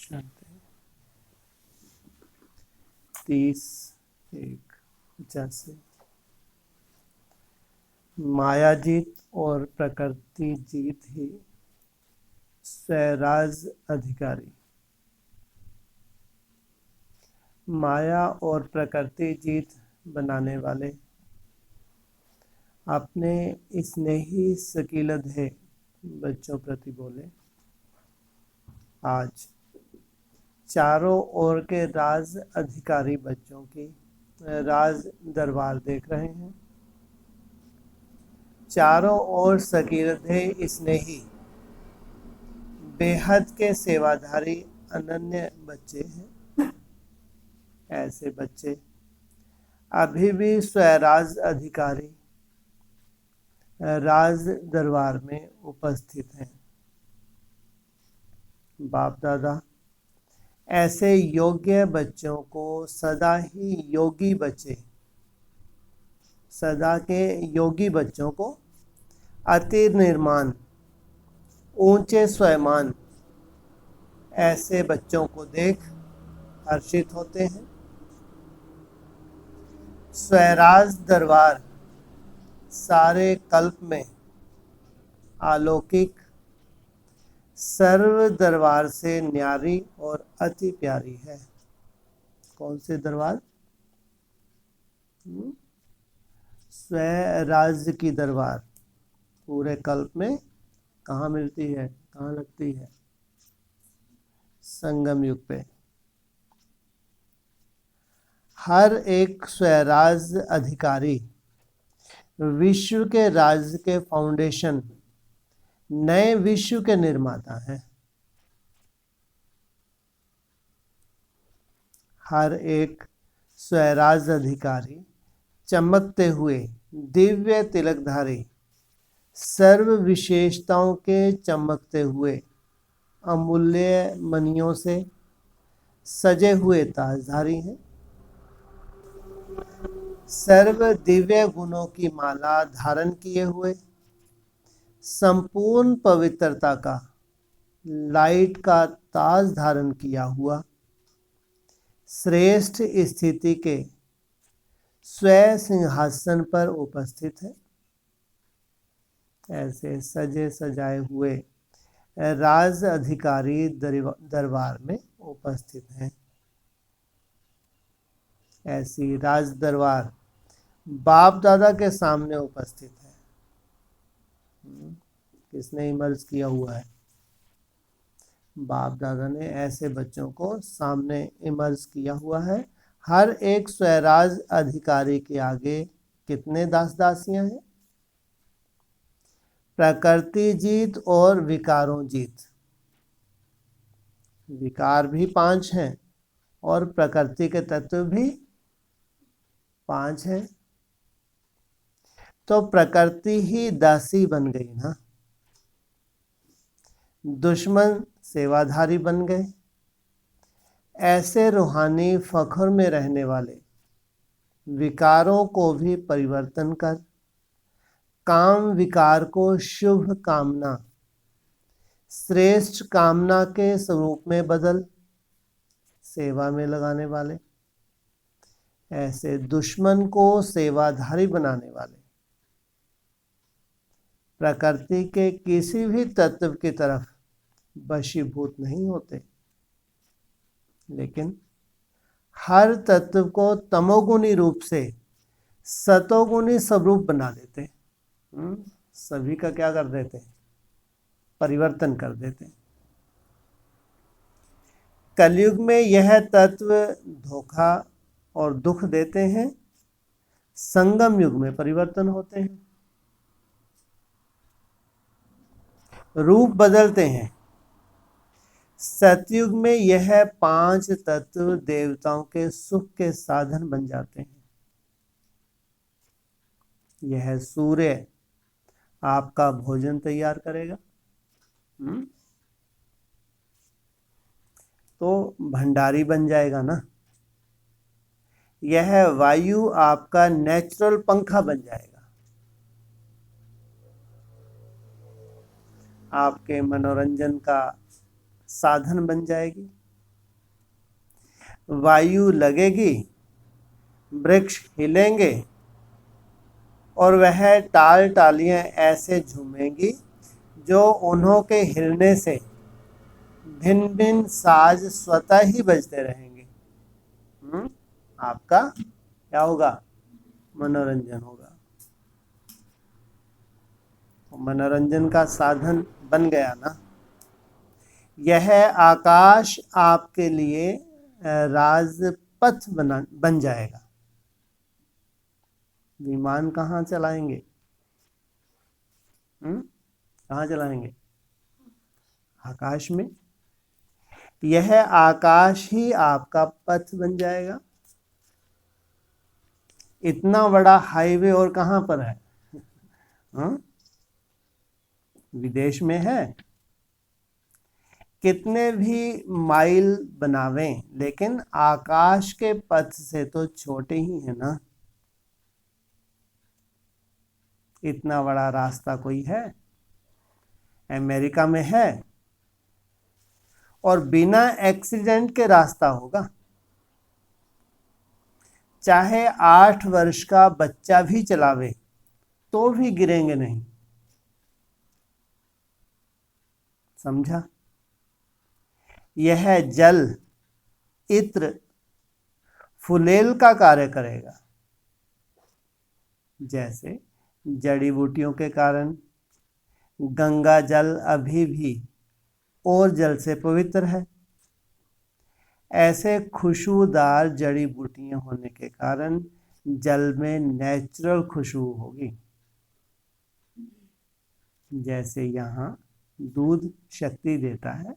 शांति। 30 1 85। माया जीत और प्रकृति जीत ही स्वराज अधिकारी। माया और प्रकृति जीत बनाने वाले अपने स्नेही शकीलधे बच्चों प्रति बोले, आज चारों ओर के राज अधिकारी बच्चों की राज दरबार देख रहे हैं। चारों ओर शकीलधे स्नेही बेहद के सेवाधारी अनन्य बच्चे हैं। ऐसे बच्चे अभी भी स्वराज अधिकारी राज दरबार में उपस्थित हैं। बाप दादा ऐसे योग्य बच्चों को सदा ही योगी बच्चे, सदा के योगी बच्चों को अति निर्माण, ऊंचे स्वयमान ऐसे बच्चों को देख हर्षित होते हैं। स्वराज दरबार सारे कल्प में अलौकिक, सर्व दरबार से न्यारी और अति प्यारी है। कौन से दरबार? स्वराज की दरबार पूरे कल्प में कहाँ मिलती है, कहाँ लगती है? संगम युग पे। हर एक स्वराज अधिकारी विश्व के राज्य के फाउंडेशन, नए विश्व के निर्माता हैं। हर एक स्वराज अधिकारी चमकते हुए दिव्य तिलकधारी, सर्व विशेषताओं के चमकते हुए अमूल्य मणियों से सजे हुए ताजधारी हैं। सर्व दिव्य गुणों की माला धारण किए हुए, संपूर्ण पवित्रता का लाइट का ताज धारण किया हुआ, श्रेष्ठ स्थिति के स्व सिंहासन पर उपस्थित है। ऐसे सजे सजाए हुए राज अधिकारी दरबार में उपस्थित हैं। ऐसी राज दरबार बाप दादा के सामने उपस्थित है। किसने इमर्ज किया हुआ है? बाप दादा ने ऐसे बच्चों को सामने इमर्ज किया हुआ है। हर एक स्वराज अधिकारी के आगे कितने दास दासियां हैं? प्रकृति जीत और विकारों जीत। विकार भी 5 हैं और प्रकृति के तत्व भी 5 हैं। तो प्रकृति ही दासी बन गई ना, दुश्मन सेवाधारी बन गए। ऐसे रूहानी फखर में रहने वाले विकारों को भी परिवर्तन कर काम विकार को शुभ कामना, श्रेष्ठ कामना के स्वरूप में बदल सेवा में लगाने वाले, ऐसे दुश्मन को सेवाधारी बनाने वाले प्रकृति के किसी भी तत्व की तरफ वशीभूत नहीं होते, लेकिन हर तत्व को तमोगुणी रूप से सतोगुणी स्वरूप बना देते। सभी का क्या कर देते? परिवर्तन कर देते। कलयुग में यह तत्व धोखा और दुख देते हैं, संगम युग में परिवर्तन होते हैं, रूप बदलते हैं। सतयुग में यह 5 तत्व देवताओं के सुख के साधन बन जाते हैं। यह सूर्य आपका भोजन तैयार करेगा, तो भंडारी बन जाएगा ना। यह वायु आपका नेचुरल पंखा बन जाएगा, आपके मनोरंजन का साधन बन जाएगी। वायु लगेगी, वृक्ष हिलेंगे और वह टाल टालियां ऐसे झूमेंगी जो उन्हों के हिलने से भिन्न भिन्न साज स्वतः ही बजते रहेंगे। आपका क्या होगा? मनोरंजन होगा। मनोरंजन का साधन बन गया ना। यह आकाश आपके लिए राजपथ बन जाएगा। विमान कहाँ चलाएंगे? कहाँ चलाएंगे? आकाश में। यह आकाश ही आपका पथ बन जाएगा। इतना बड़ा हाईवे और कहाँ पर है? विदेश में है। कितने भी माइल बनावें, लेकिन आकाश के पथ से तो छोटे ही है ना। इतना बड़ा रास्ता कोई है? अमेरिका में है, और बिना एक्सीडेंट के रास्ता होगा। चाहे 8 वर्ष का बच्चा भी चलावे तो भी गिरेंगे नहीं। समझा? यह जल इत्र फुलेल का कार्य करेगा। जैसे जड़ी बूटियों के कारण गंगा जल अभी भी और जल से पवित्र है, ऐसे खुशबूदार जड़ी बूटियां होने के कारण जल में नेचुरल खुशबू होगी। जैसे यहाँ दूध शक्ति देता है,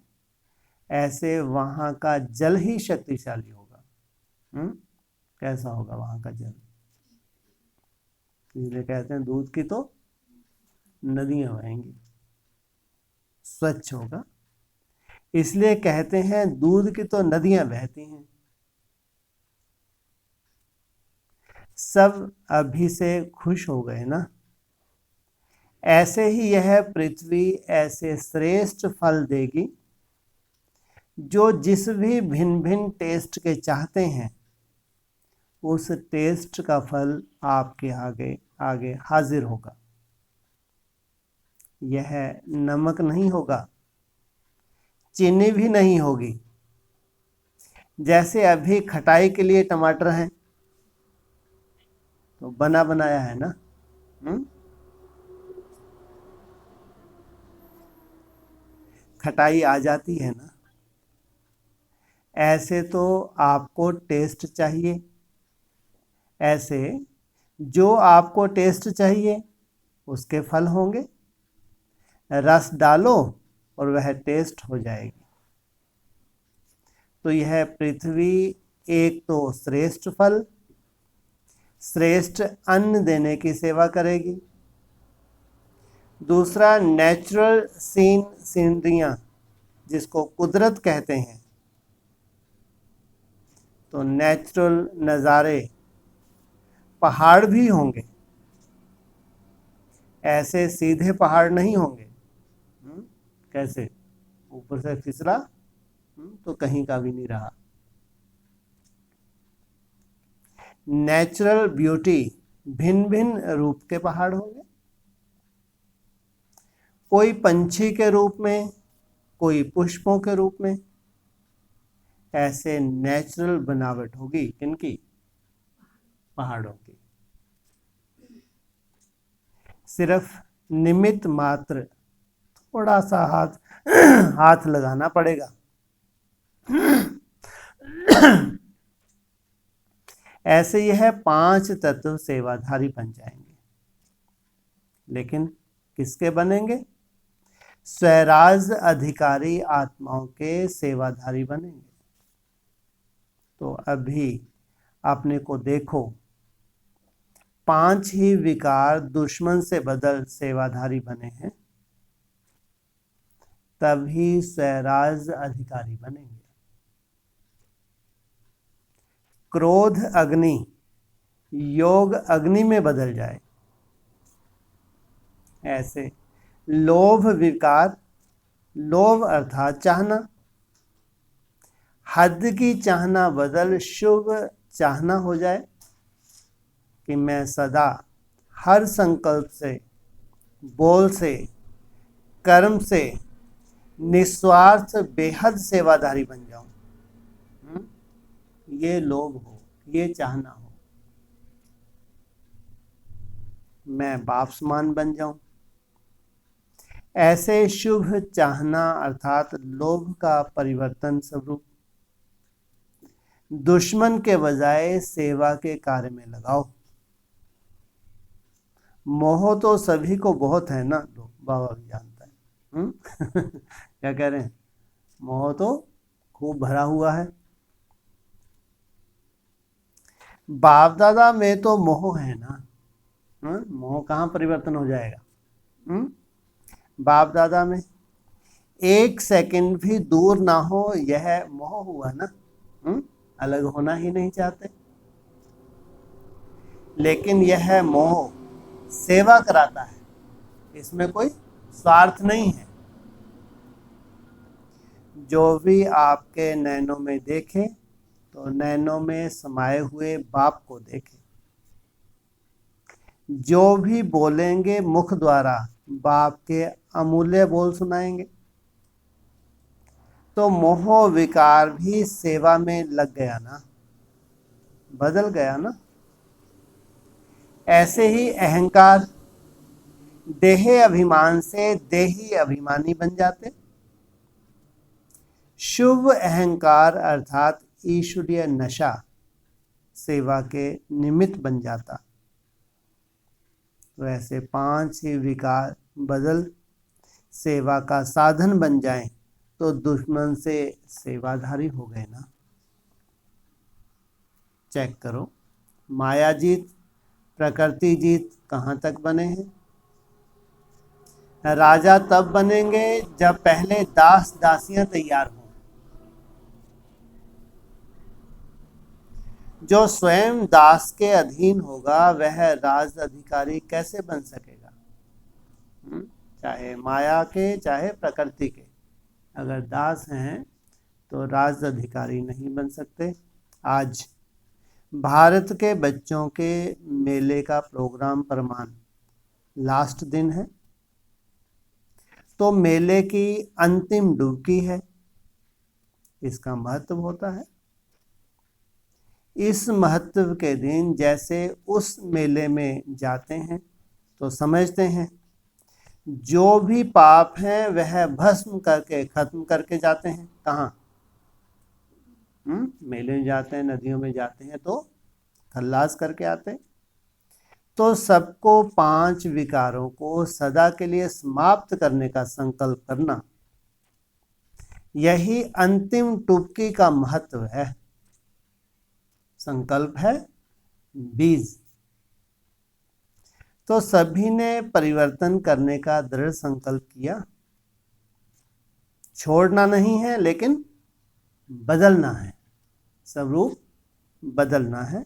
ऐसे वहाँ का जल ही शक्तिशाली होगा। कैसा होगा वहाँ का जल? इसलिए कहते हैं दूध की तो नदियां बहेंगी, स्वच्छ होगा। इसलिए कहते हैं दूध की तो नदियां बहती हैं। सब अभी से खुश हो गए ना। ऐसे ही यह पृथ्वी ऐसे श्रेष्ठ फल देगी जो जिस भी भिन्न भिन्न टेस्ट के चाहते हैं, उस टेस्ट का फल आपके आगे आगे हाजिर होगा। यह नमक नहीं होगा, चीनी भी नहीं होगी। जैसे अभी खटाई के लिए टमाटर हैं, तो बना बनाया है ना। खटाई आ जाती है ना। ऐसे तो आपको टेस्ट चाहिए। ऐसे जो आपको टेस्ट चाहिए उसके फल होंगे। रस डालो और वह टेस्ट हो जाएगी। तो यह पृथ्वी एक तो श्रेष्ठ फल, श्रेष्ठ अन्न देने की सेवा करेगी। दूसरा नेचुरल सीनरियाँ, जिसको कुदरत कहते हैं, तो नेचुरल नज़ारे, पहाड़ भी होंगे। ऐसे सीधे पहाड़ नहीं होंगे। कैसे? ऊपर से फिसला तो कहीं का भी नहीं रहा। नेचुरल ब्यूटी, भिन्न भिन्न रूप के पहाड़ होंगे। कोई पंछी के रूप में, कोई पुष्पों के रूप में। ऐसे नेचुरल बनावट होगी किनकी? पहाड़ों की। सिर्फ निमित्त मात्र थोड़ा सा हाथ लगाना पड़ेगा। ऐसे यह 5 तत्व सेवाधारी बन जाएंगे। लेकिन किसके बनेंगे? स्वराज अधिकारी आत्माओं के सेवाधारी बनेंगे। तो अभी अपने को देखो, 5 ही विकार दुश्मन से बदल सेवाधारी बने हैं, तभी स्वराज अधिकारी बनेंगे। क्रोध अग्नि योग अग्नि में बदल जाए, ऐसे लोभ विकार, लोभ अर्थात चाहना, हद की चाहना बदल शुभ चाहना हो जाए कि मैं सदा हर संकल्प से, बोल से, कर्म से निस्वार्थ बेहद सेवाधारी बन जाऊं। ये लोभ हो, ये चाहना हो, मैं बाप समान बन जाऊं। ऐसे शुभ चाहना अर्थात लोभ का परिवर्तन स्वरूप दुश्मन के बजाय सेवा के कार्य में लगाओ। मोह तो सभी को बहुत है ना, लोग बाबा भी जानता है। क्या कह रहे हैं? मोह तो खूब भरा हुआ है। बाप दादा में तो मोह है ना। मोह कहाँ परिवर्तन हो जाएगा? बाप दादा में एक सेकंड भी दूर ना हो, यह मोह हुआ ना। अलग होना ही नहीं चाहते, लेकिन यह मोह सेवा कराता है, इसमें कोई स्वार्थ नहीं है। जो भी आपके नैनों में देखे तो नैनों में समाये हुए बाप को देखे। जो भी बोलेंगे मुख द्वारा बाप के अमूल्य बोल सुनाएंगे। तो मोह विकार भी सेवा में लग गया ना, बदल गया ना। ऐसे ही अहंकार देह अभिमान से देही अभिमानी बन जाते। शुभ अहंकार अर्थात ईश्वरीय नशा सेवा के निमित्त बन जाता। तो ऐसे 5 ही विकार बदल सेवा का साधन बन जाएं तो दुश्मन से सेवाधारी हो गए ना। चेक करो, माया जीत, प्रकृति जीत कहाँ तक बने हैं? राजा तब बनेंगे जब पहले दास दासियां तैयार हों। जो स्वयं दास के अधीन होगा वह राज अधिकारी कैसे बन सकेगा? चाहे माया के चाहे प्रकृति के, अगर दास हैं तो राज अधिकारी नहीं बन सकते। आज भारत के बच्चों के मेले का प्रोग्राम प्रमाण लास्ट दिन है, तो मेले की अंतिम डुबकी है। इसका महत्व होता है। इस महत्व के दिन जैसे उस मेले में जाते हैं तो समझते हैं जो भी पाप है वह भस्म करके खत्म करके जाते हैं। कहाँ? मेले में जाते हैं, नदियों में जाते हैं तो खल्लास करके आते हैं। तो सबको 5 विकारों को सदा के लिए समाप्त करने का संकल्प करना, यही अंतिम टुपकी का महत्व है। संकल्प है बीज। तो सभी ने परिवर्तन करने का दृढ़ संकल्प किया। छोड़ना नहीं है लेकिन बदलना है, स्वरूप बदलना है।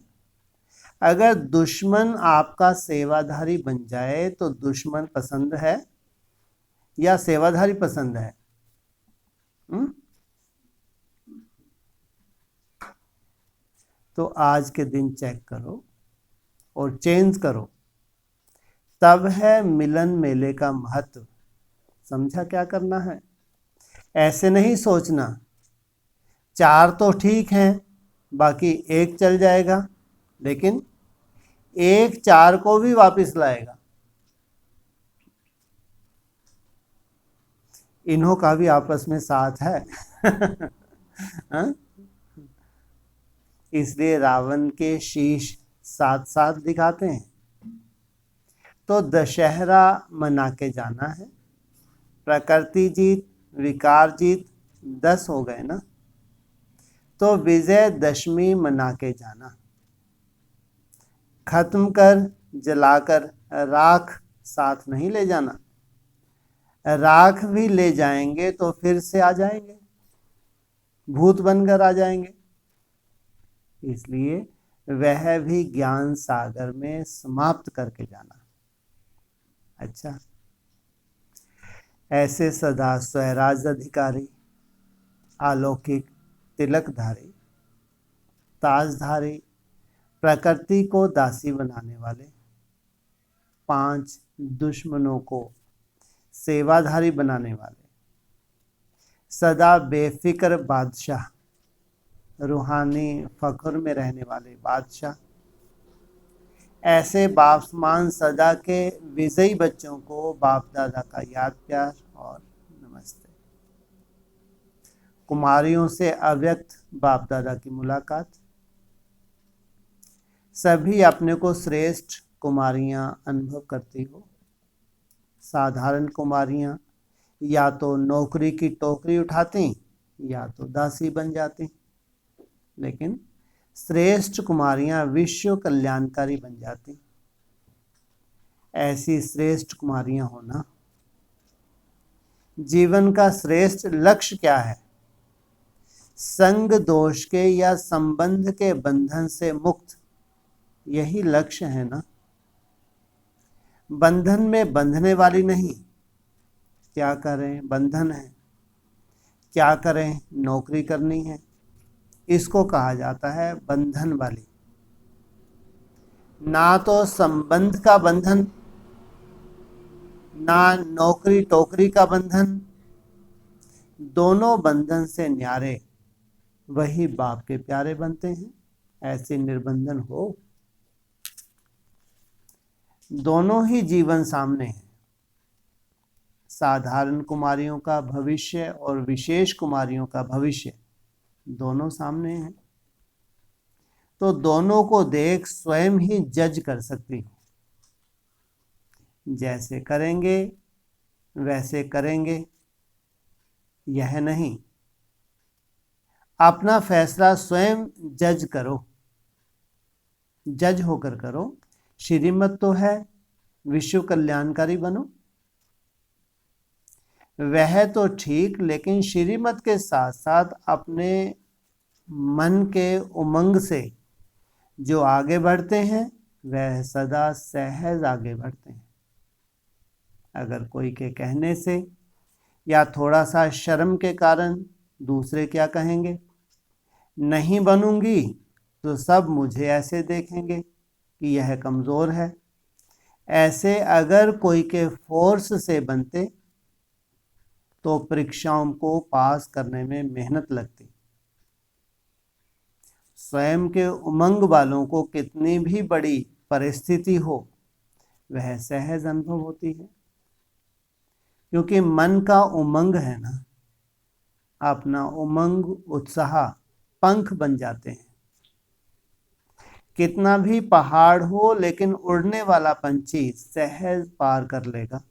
अगर दुश्मन आपका सेवाधारी बन जाए तो दुश्मन पसंद है या सेवाधारी पसंद है? तो आज के दिन चेक करो और चेंज करो, तब है मिलन मेले का महत्व। समझा क्या करना है? ऐसे नहीं सोचना 4 तो ठीक हैं, बाकी 1 चल जाएगा, लेकिन 1 4 को भी वापस लाएगा। इन्हों का भी आपस में साथ है। इसलिए रावण के शीश साथ साथ दिखाते हैं। तो दशहरा मना के जाना है। प्रकृति जीत, विकार जीत 10 हो गए ना। तो विजय दशमी मना के जाना। खत्म कर, जलाकर राख साथ नहीं ले जाना। राख भी ले जाएंगे तो फिर से आ जाएंगे, भूत बनकर आ जाएंगे। इसलिए वह भी ज्ञान सागर में समाप्त करके जाना। अच्छा, ऐसे सदा स्वराज अधिकारी, अलौकिक, तिलकधारी, ताजधारी, प्रकृति को दासी बनाने वाले, 5 दुश्मनों को सेवाधारी बनाने वाले, सदा बेफिक्र बादशाह, रूहानी फख्र में रहने वाले बादशाह, ऐसे बापमान सदा के विजयी बच्चों को बाप दादा का याद प्यार और नमस्ते। कुमारियों से अव्यक्त बाप दादा की मुलाकात। सभी अपने को श्रेष्ठ कुमारियां अनुभव करती हो। साधारण कुमारियां या तो नौकरी की टोकरी उठाती या तो दासी बन जाती, लेकिन श्रेष्ठ कुमारियां विश्व कल्याणकारी बन जाती। ऐसी श्रेष्ठ कुमारियां होना। जीवन का श्रेष्ठ लक्ष्य क्या है? संग दोष के या संबंध के बंधन से मुक्त, यही लक्ष्य है ना। बंधन में बंधने वाली नहीं। क्या करें, बंधन है, क्या करें, नौकरी करनी है, इसको कहा जाता है बंधन वाली। ना तो संबंध का बंधन, ना नौकरी टोकरी का बंधन, दोनों बंधन से न्यारे वही बाप के प्यारे बनते हैं। ऐसे निर्बंधन हो। दोनों ही जीवन सामने है। साधारण कुमारियों का भविष्य और विशेष कुमारियों का भविष्य दोनों सामने हैं। तो दोनों को देख स्वयं ही जज कर सकती हूँ। जैसे करेंगे वैसे करेंगे, यह नहीं। अपना फैसला स्वयं जज करो, जज होकर करो। श्रीमत तो है विश्व कल्याणकारी बनो, वह तो ठीक, लेकिन श्रीमत के साथ साथ अपने मन के उमंग से जो आगे बढ़ते हैं वह सदा सहज आगे बढ़ते हैं। अगर कोई के कहने से या थोड़ा सा शर्म के कारण दूसरे क्या कहेंगे, नहीं बनूंगी तो सब मुझे ऐसे देखेंगे कि यह कमज़ोर है, ऐसे अगर कोई के फोर्स से बनते तो परीक्षाओं को पास करने में मेहनत लगती। स्वयं के उमंग वालों को कितनी भी बड़ी परिस्थिति हो वह सहज अनुभव होती है, क्योंकि मन का उमंग है ना। अपना उमंग उत्साह पंख बन जाते हैं। कितना भी पहाड़ हो लेकिन उड़ने वाला पंछी सहज पार कर लेगा,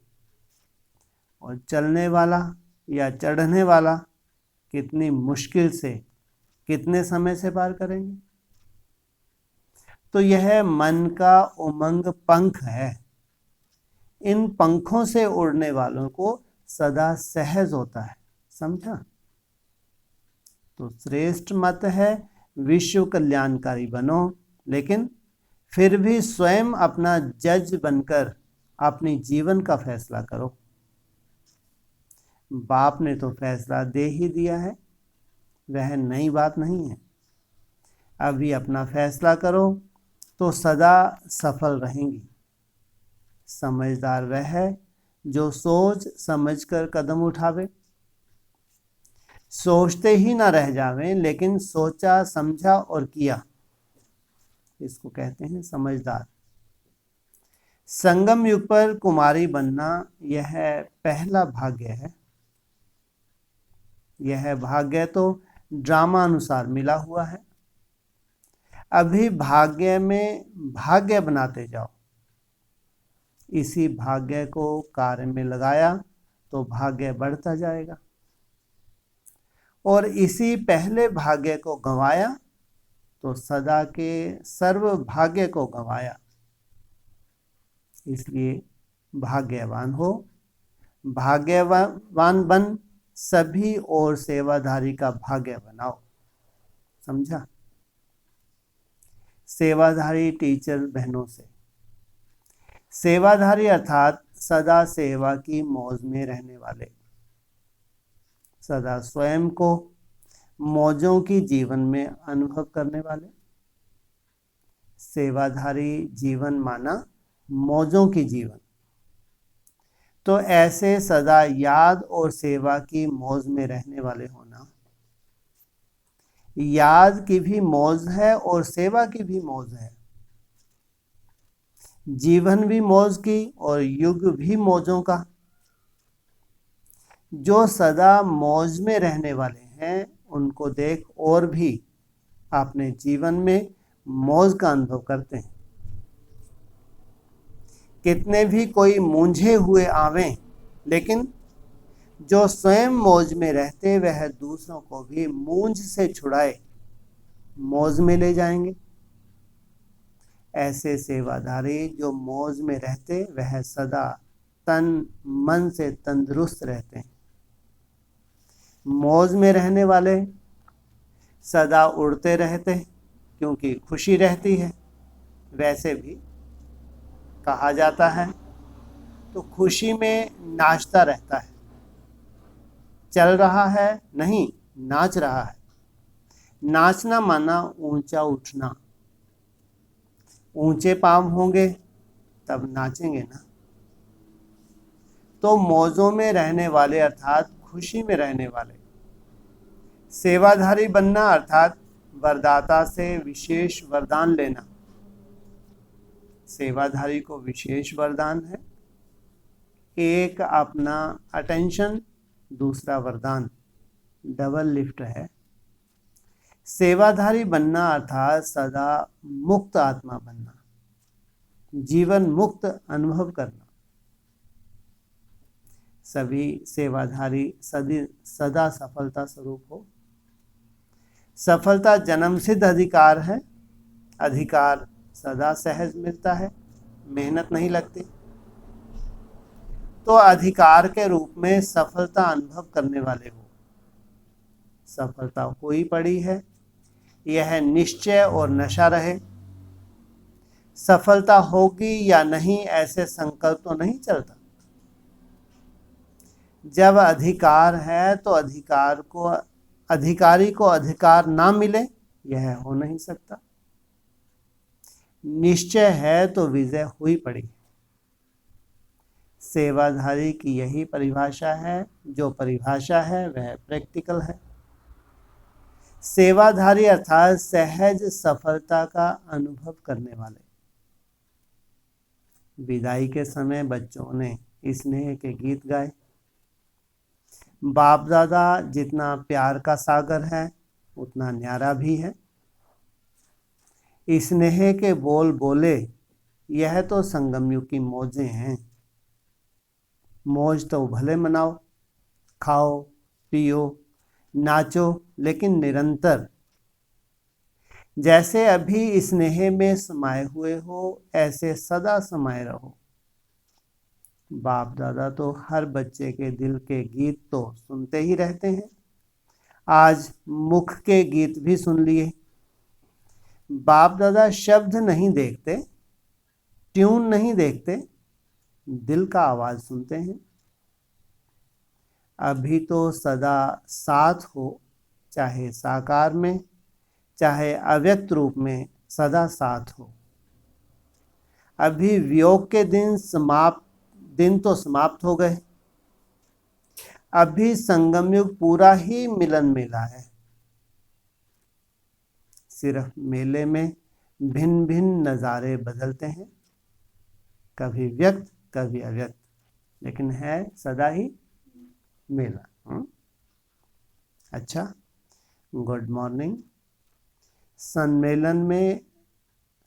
और चलने वाला या चढ़ने वाला कितनी मुश्किल से कितने समय से पार करेंगे। तो यह मन का उमंग पंख है। इन पंखों से उड़ने वालों को सदा सहज होता है, समझा। तो श्रेष्ठ मत है विश्व कल्याणकारी बनो, लेकिन फिर भी स्वयं अपना जज बनकर अपनी जीवन का फैसला करो। बाप ने तो फैसला दे ही दिया है, वह नई बात नहीं है। अभी अपना फैसला करो तो सदा सफल रहेंगी। समझदार वह है जो सोच समझकर कदम उठावे, सोचते ही ना रह जावें, लेकिन सोचा समझा और किया, इसको कहते हैं समझदार। संगम युग पर कुमारी बनना यह पहला भाग्य है। यह भाग्य तो ड्रामा अनुसार मिला हुआ है। अभी भाग्य में भाग्य बनाते जाओ। इसी भाग्य को कार्य में लगाया तो भाग्य बढ़ता जाएगा, और इसी पहले भाग्य को गंवाया तो सदा के सर्व भाग्य को गंवाया। इसलिए भाग्यवान हो, भाग्यवान बन सभी और सेवाधारी का भाग्य बनाओ, समझा। सेवाधारी टीचर बहनों से, सेवाधारी अर्थात सदा सेवा की मौज में रहने वाले, सदा स्वयं को मौजों की जीवन में अनुभव करने वाले। सेवाधारी जीवन माना मौजों की जीवन, तो ऐसे सदा याद और सेवा की मौज में रहने वाले होना। याद की भी मौज है और सेवा की भी मौज है। जीवन भी मौज की और युग भी मौजों का। जो सदा मौज में रहने वाले हैं उनको देख और भी अपने जीवन में मौज का अनुभव करते हैं। कितने भी कोई मूंझे हुए आवें, लेकिन जो स्वयं मौज में रहते वह दूसरों को भी मूंझ से छुड़ाए मौज में ले जाएंगे। ऐसे सेवाधारी जो मौज में रहते वह सदा तन मन से तंदुरुस्त रहते हैं। मौज में रहने वाले सदा उड़ते रहते क्योंकि खुशी रहती है। वैसे भी कहा जाता है तो खुशी में नाचता रहता है। चल रहा है नहीं, नाच रहा है। नाचना माना ऊंचा उठना। ऊंचे पांव होंगे तब नाचेंगे ना। तो मौजों में रहने वाले अर्थात खुशी में रहने वाले। सेवाधारी बनना अर्थात वरदाता से विशेष वरदान लेना। सेवाधारी को विशेष वरदान है। एक अपना अटेंशन, दूसरा वरदान, डबल लिफ्ट है। सेवाधारी बनना अर्थात सदा मुक्त आत्मा बनना, जीवन मुक्त अनुभव करना। सभी सेवाधारी सदा सफलता स्वरूप हो। सफलता जन्म सिद्ध अधिकार है। अधिकार सदा सहज मिलता है, मेहनत नहीं लगती। तो अधिकार के रूप में सफलता अनुभव करने वाले हो। सफलता हुई पड़ी है, यह निश्चय और नशा रहे। सफलता होगी या नहीं ऐसे संकल्प तो नहीं चलता। जब अधिकार है तो अधिकारी को अधिकार ना मिले यह हो नहीं सकता। निश्चय है तो विजय हुई पड़ी। सेवाधारी की यही परिभाषा है। जो परिभाषा है वह प्रैक्टिकल है। सेवाधारी अर्थात सहज सफलता का अनुभव करने वाले। विदाई के समय बच्चों ने स्नेह के गीत गाए। बाप दादा जितना प्यार का सागर है उतना न्यारा भी है। स्नेह के बोल बोले, यह तो संगम युग की मौजें हैं। मौज तो भले मनाओ, खाओ पियो नाचो, लेकिन निरंतर। जैसे अभी स्नेह में समाये हुए हो ऐसे सदा समाये रहो। बाप दादा तो हर बच्चे के दिल के गीत तो सुनते ही रहते हैं। आज मुख के गीत भी सुन लिए। बाप दादा शब्द नहीं देखते, ट्यून नहीं देखते, दिल का आवाज सुनते हैं। अभी तो सदा साथ हो, चाहे साकार में चाहे अव्यक्त रूप में, सदा साथ हो। अभी वियोग के दिन तो समाप्त हो गए। अभी संगम युग पूरा ही मिलन मेला है। सिर्फ मेले में भिन्न भिन्न नज़ारे बदलते हैं, कभी व्यक्त कभी अव्यक्त, लेकिन है सदा ही मेला। अच्छा, गुड मॉर्निंग।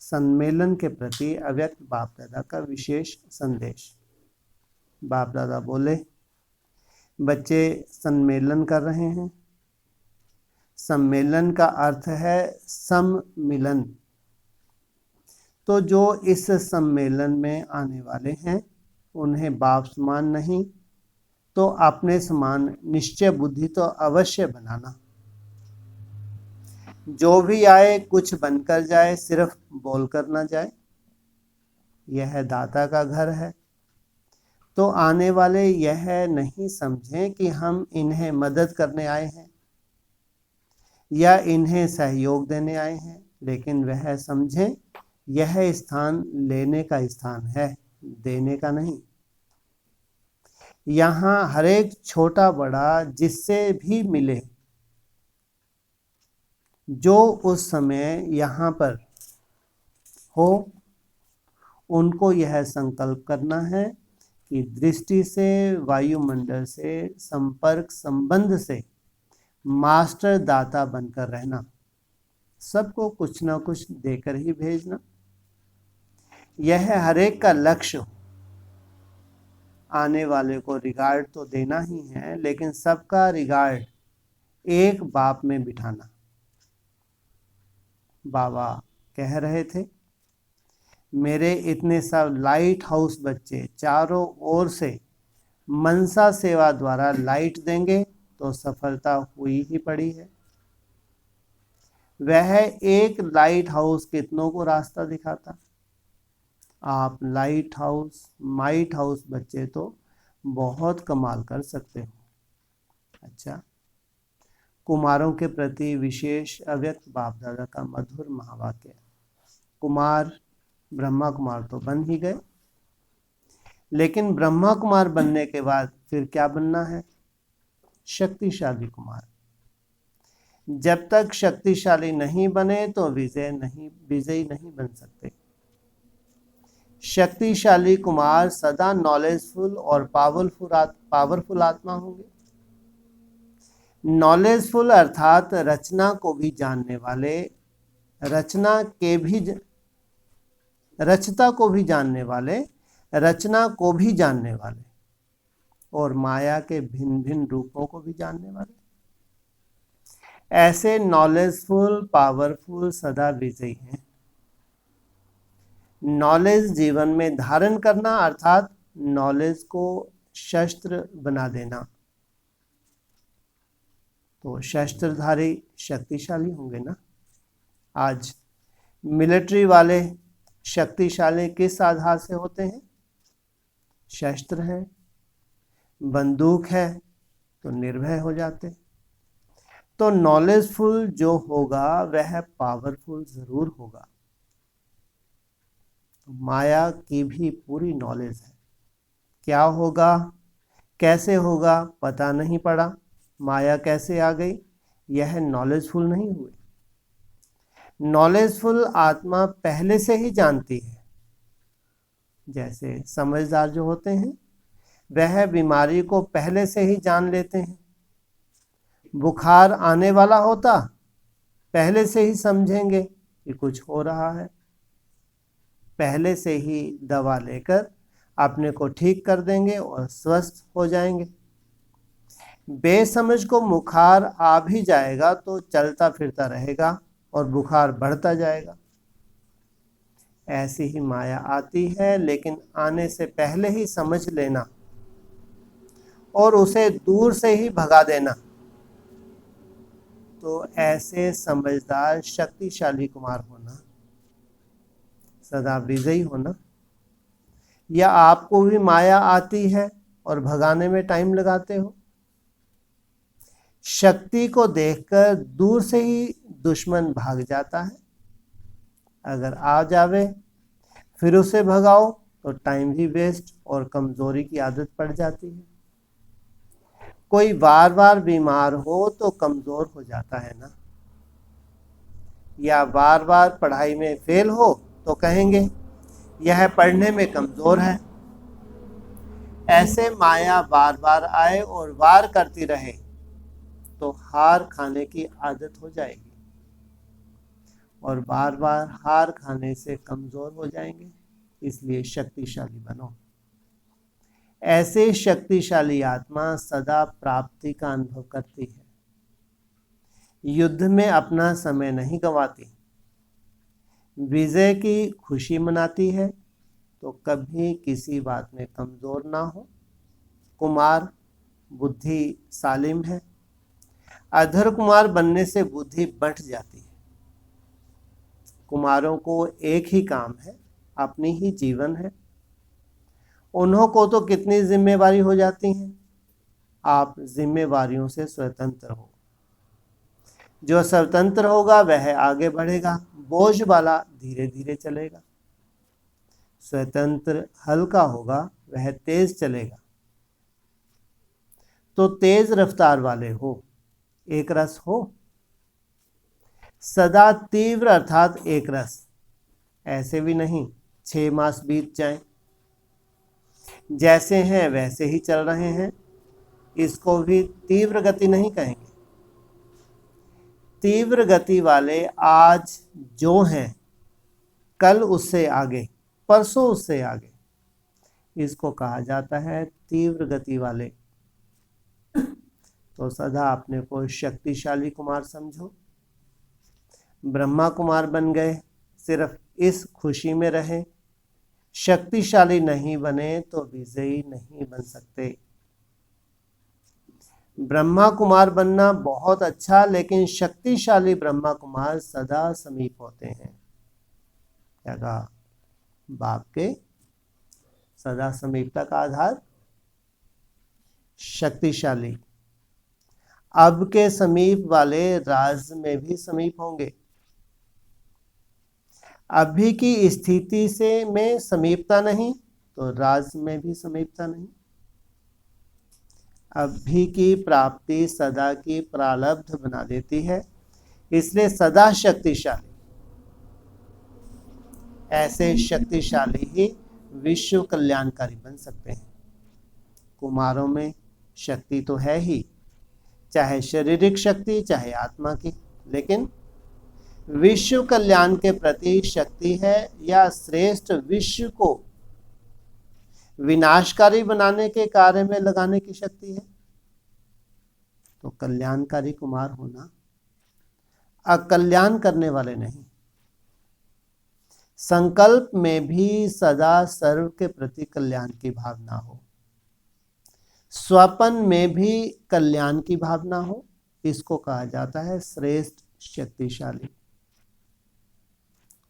सम्मेलन के प्रति अव्यक्त बाप दादा का विशेष संदेश। बाप दादा बोले, बच्चे सम्मेलन कर रहे हैं। सम्मेलन का अर्थ है सम्मिलन। तो जो इस सम्मेलन में आने वाले हैं उन्हें बाप समान नहीं तो अपने समान निश्चय बुद्धि तो अवश्य बनाना। जो भी आए कुछ बनकर जाए, सिर्फ बोलकर ना जाए। यह दाता का घर है। तो आने वाले यह नहीं समझें कि हम इन्हें मदद करने आए हैं। या इन्हें सहयोग देने आए हैं, लेकिन वह समझें यह स्थान लेने का स्थान है, देने का नहीं। यहाँ हर एक छोटा बड़ा जिससे भी मिले, जो उस समय यहाँ पर हो, उनको यह संकल्प करना है कि दृष्टि से, वायुमंडल से, संपर्क संबंध से मास्टर दाता बनकर रहना, सबको कुछ ना कुछ देकर ही भेजना। यह हर एक का लक्ष्य हो। आने वाले को रिगार्ड तो देना ही है, लेकिन सबका रिगार्ड एक बाप में बिठाना। बाबा कह रहे थे, मेरे इतने सब लाइट हाउस बच्चे चारों ओर से मनसा सेवा द्वारा लाइट देंगे तो सफलता हुई ही पड़ी है। वह एक लाइट हाउस कितनों को रास्ता दिखाता। आप लाइट हाउस, माइट हाउस बच्चे तो बहुत कमाल कर सकते हो। अच्छा, कुमारों के प्रति विशेष अव्यक्त बाप दादा का मधुर महावाक्य। कुमार, ब्रह्मा कुमार तो बन ही गए, लेकिन ब्रह्मा कुमार बनने के बाद फिर क्या बनना है? शक्तिशाली कुमार। जब तक शक्तिशाली नहीं बने तो विजयी नहीं बन सकते। शक्तिशाली कुमार सदा नॉलेजफुल और पावरफुल आत्मा होंगे। नॉलेजफुल अर्थात रचना को भी जानने वाले, रचता को भी जानने वाले, रचना को भी जानने वाले, और माया के भिन्न भिन्न रूपों को भी जानने वाले। ऐसे नॉलेजफुल, पावरफुल सदा विजयी हैं। नॉलेज जीवन में धारण करना अर्थात नॉलेज को शस्त्र बना देना। तो शस्त्रधारी शक्तिशाली होंगे ना। आज मिलिट्री वाले शक्तिशाली किस आधार से होते हैं? शस्त्र है, बंदूक है तो निर्भय हो जाते। तो नॉलेजफुल जो होगा वह पावरफुल जरूर होगा। माया की भी पूरी नॉलेज है। क्या होगा, कैसे होगा, पता नहीं पड़ा। माया कैसे आ गई? यह नॉलेजफुल नहीं हुए। नॉलेजफुल आत्मा पहले से ही जानती है। जैसे समझदार जो होते हैं वह बीमारी को पहले से ही जान लेते हैं। बुखार आने वाला होता, पहले से ही समझेंगे कि कुछ हो रहा है, पहले से ही दवा लेकर अपने को ठीक कर देंगे और स्वस्थ हो जाएंगे। बेसमझ को बुखार आ भी जाएगा तो चलता फिरता रहेगा और बुखार बढ़ता जाएगा। ऐसी ही माया आती है, लेकिन आने से पहले ही समझ लेना और उसे दूर से ही भगा देना। तो ऐसे समझदार शक्तिशाली कुमार होना, सदा विजयी होना। या आपको भी माया आती है और भगाने में टाइम लगाते हो? शक्ति को देखकर दूर से ही दुश्मन भाग जाता है। अगर आ जावे फिर उसे भगाओ तो टाइम भी वेस्ट और कमजोरी की आदत पड़ जाती है। कोई बार बार बीमार हो तो कमजोर हो जाता है ना। या बार बार पढ़ाई में फेल हो तो कहेंगे यह पढ़ने में कमजोर है। ऐसे माया बार बार आए और वार करती रहे तो हार खाने की आदत हो जाएगी, और बार बार हार खाने से कमजोर हो जाएंगे। इसलिए शक्तिशाली बनो। ऐसे शक्तिशाली आत्मा सदा प्राप्ति का अनुभव करती है। युद्ध में अपना समय नहीं गंवाती, विजय की खुशी मनाती है। तो कभी किसी बात में कमजोर ना हो। कुमार बुद्धि सालिम है। अधर कुमार बनने से बुद्धि बढ़ जाती है। कुमारों को एक ही काम है, अपनी ही जीवन है। उन्हों को तो कितनी जिम्मेवारी हो जाती हैं। आप जिम्मेवारियों से स्वतंत्र हो। जो स्वतंत्र होगा वह आगे बढ़ेगा, बोझ वाला धीरे धीरे चलेगा। स्वतंत्र हल्का होगा, वह तेज चलेगा। तो तेज रफ्तार वाले हो, एक रस हो। सदा तीव्र अर्थात एक रस, ऐसे भी नहीं 6 मास बीत जाएं, जैसे हैं वैसे ही चल रहे हैं, इसको भी तीव्र गति नहीं कहेंगे। तीव्र गति वाले आज जो हैं, कल उससे आगे, परसों उससे आगे, इसको कहा जाता है तीव्र गति वाले। तो सदा अपने को शक्तिशाली कुमार समझो। ब्रह्मा कुमार बन गए, सिर्फ इस खुशी में रहे। शक्तिशाली नहीं बने तो विजयी नहीं बन सकते। ब्रह्मा कुमार बनना बहुत अच्छा, लेकिन शक्तिशाली ब्रह्मा कुमार सदा समीप होते हैं। क्या कहा? बाप के सदा समीपता का आधार शक्तिशाली। अब के समीप वाले राज में भी समीप होंगे। अभी की स्थिति से में समीपता नहीं तो राज में भी समीपता नहीं। अभी की प्राप्ति सदा की प्रारब्ध बना देती है, इसलिए सदा शक्तिशाली। ऐसे शक्तिशाली ही विश्व कल्याणकारी बन सकते हैं। कुमारों में शक्ति तो है ही, चाहे शारीरिक शक्ति चाहे आत्मा की, लेकिन विश्व कल्याण के प्रति शक्ति है या श्रेष्ठ विश्व को विनाशकारी बनाने के कार्य में लगाने की शक्ति है। तो कल्याणकारी कुमार होना, अकल्याण करने वाले नहीं। संकल्प में भी सदा सर्व के प्रति कल्याण की भावना हो, स्वपन में भी कल्याण की भावना हो, इसको कहा जाता है श्रेष्ठ शक्तिशाली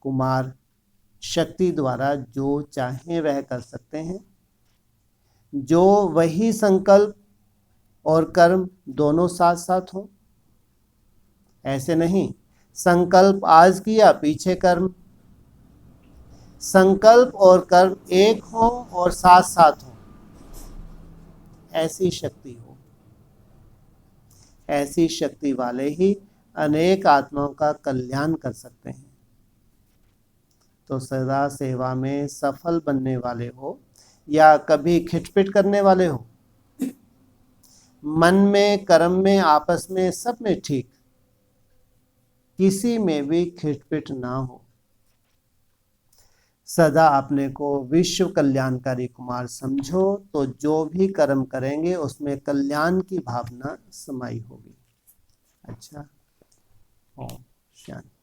कुमार। शक्ति द्वारा जो चाहे वह कर सकते हैं, जो वही संकल्प और कर्म दोनों साथ साथ हो। ऐसे नहीं संकल्प आज किया पीछे कर्म, संकल्प और कर्म एक हो और साथ साथ हो, ऐसी शक्ति हो। ऐसी शक्ति वाले ही अनेक आत्माओं का कल्याण कर सकते हैं। तो सदा सेवा में सफल बनने वाले हो या कभी खिटपिट करने वाले हो, मन में कर्म में आपस में सब में ठीक, किसी में भी खिटपिट ना हो। सदा अपने को विश्व कल्याणकारी कुमार समझो, तो जो भी कर्म करेंगे उसमें कल्याण की भावना समाई होगी। अच्छा, ओम शांति।